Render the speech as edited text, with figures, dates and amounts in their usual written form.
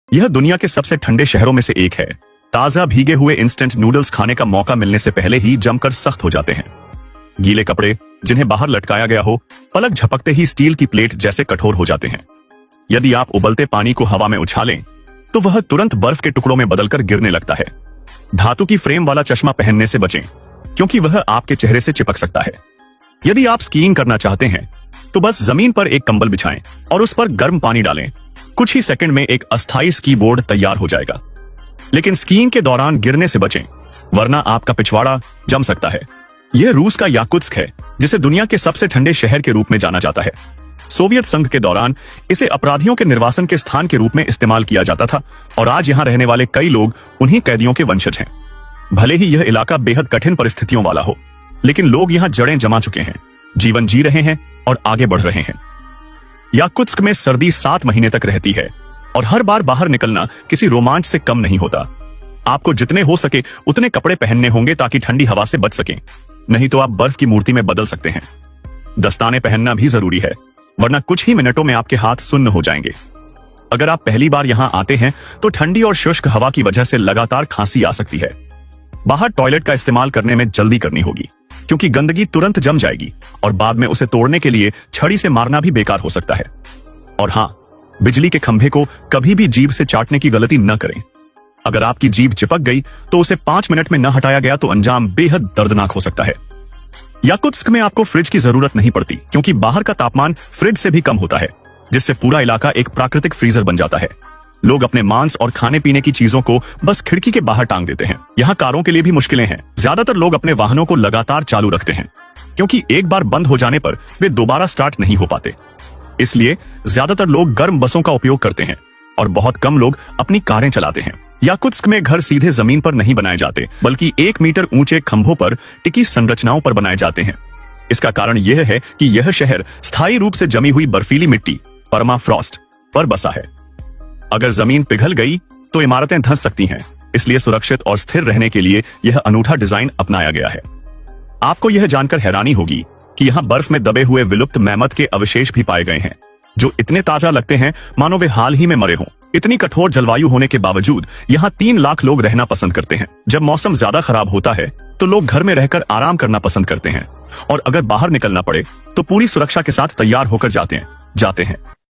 यह दुनिया के सबसे ठंडे शहरों में से एक है। ताजा भीगे हुए इंस्टेंट नूडल्स खाने का मौका मिलने से पहले ही जमकर सख्त हो जाते हैं। गीले कपड़े जिन्हें बाहर लटकाया गया हो, पलक झपकते ही स्टील की प्लेट जैसे कठोर हो जाते हैं। यदि आप उबलते पानी को हवा में उछालें तो वह तुरंत बर्फ के टुकड़ों में बदलकर गिरने लगता है। धातु की फ्रेम वाला चश्मा पहनने से बचें, क्योंकि वह आपके चेहरे से चिपक सकता है। यदि आप स्कीइंग करना चाहते हैं तो बस जमीन पर एक कंबल बिछाएं और उस पर गर्म पानी डालें। कुछ ही सेकंड में एक अस्थायी स्की बोर्ड तैयार हो जाएगा। लेकिन स्कीइंग के दौरान गिरने से बचें, वरना आपका पिछवाड़ा जम सकता है। यह रूस का याकुत्स्क है, जिसे दुनिया के सबसे ठंडे शहर के रूप में जाना जाता है। सोवियत संघ के दौरान इसे अपराधियों के निर्वासन के स्थान के रूप में इस्तेमाल किया जाता था और आज यहां रहने वाले कई लोग उन्हीं कैदियों के वंशज हैं। भले ही यह इलाका बेहद कठिन परिस्थितियों वाला हो, लेकिन लोग यहां जड़ें जमा चुके हैं, जीवन जी रहे हैं और आगे बढ़ रहे हैं। याकुत्स्क में सर्दी 7 महीने तक रहती है और हर बार बाहर निकलना किसी रोमांच से कम नहीं होता। आपको जितने हो सके उतने कपड़े पहनने होंगे ताकि ठंडी हवा से बच सकें, नहीं तो आप बर्फ की मूर्ति में बदल सकते हैं। दस्ताने पहनना भी जरूरी है, वरना कुछ ही मिनटों में आपके हाथ सुन्न हो जाएंगे। अगर आप पहली बार यहां आते हैं तो ठंडी और शुष्क हवा की वजह से लगातार खांसी आ सकती है। बाहर टॉयलेट का इस्तेमाल करने में जल्दी करनी होगी, क्योंकि गंदगी तुरंत जम जाएगी और बाद में उसे तोड़ने के लिए छड़ी से मारना भी बेकार हो सकता है। और हाँ, बिजली के खंभे को कभी भी जीभ से चाटने की गलती न करें। अगर आपकी जीभ चिपक गई तो उसे 5 मिनट में न हटाया गया तो अंजाम बेहद दर्दनाक हो सकता है। याकुत्स्क में आपको फ्रिज की जरूरत नहीं पड़ती, क्योंकि बाहर का तापमान फ्रिज से भी कम होता है, जिससे पूरा इलाका एक प्राकृतिक फ्रीजर बन जाता है। लोग अपने मांस और खाने पीने की चीजों को बस खिड़की के बाहर टांग देते हैं। यहाँ कारों के लिए भी मुश्किलें हैं। ज्यादातर लोग अपने वाहनों को लगातार चालू रखते हैं, क्योंकि एक बार बंद हो जाने पर वे दोबारा स्टार्ट नहीं हो पाते। इसलिए ज्यादातर लोग गर्म बसों का उपयोग करते हैं और बहुत कम लोग अपनी कारें चलाते हैं। याकुत्स्क में घर सीधे जमीन पर नहीं बनाए जाते, बल्कि 1 मीटर ऊंचे खंभों पर टिकी संरचनाओं पर बनाए जाते हैं। इसका कारण यह है कि यह शहर स्थायी रूप से जमी हुई बर्फीली मिट्टी परमाफ्रॉस्ट पर बसा है। अगर जमीन पिघल गई तो इमारतें धंस सकती हैं, इसलिए सुरक्षित और स्थिर रहने के लिए यह अनूठा डिजाइन अपनाया गया है। आपको यह जानकर हैरानी होगी कि यहाँ बर्फ में दबे हुए विलुप्त मैमथ के अवशेष भी पाए गए हैं, जो इतने ताजा लगते हैं मानो वे हाल ही में मरे हों। इतनी कठोर जलवायु होने के बावजूद यहाँ 3 लाख लोग रहना पसंद करते हैं। जब मौसम ज्यादा खराब होता है तो लोग घर में रहकर आराम करना पसंद करते हैं, और अगर बाहर निकलना पड़े तो पूरी सुरक्षा के साथ तैयार होकर जाते हैं।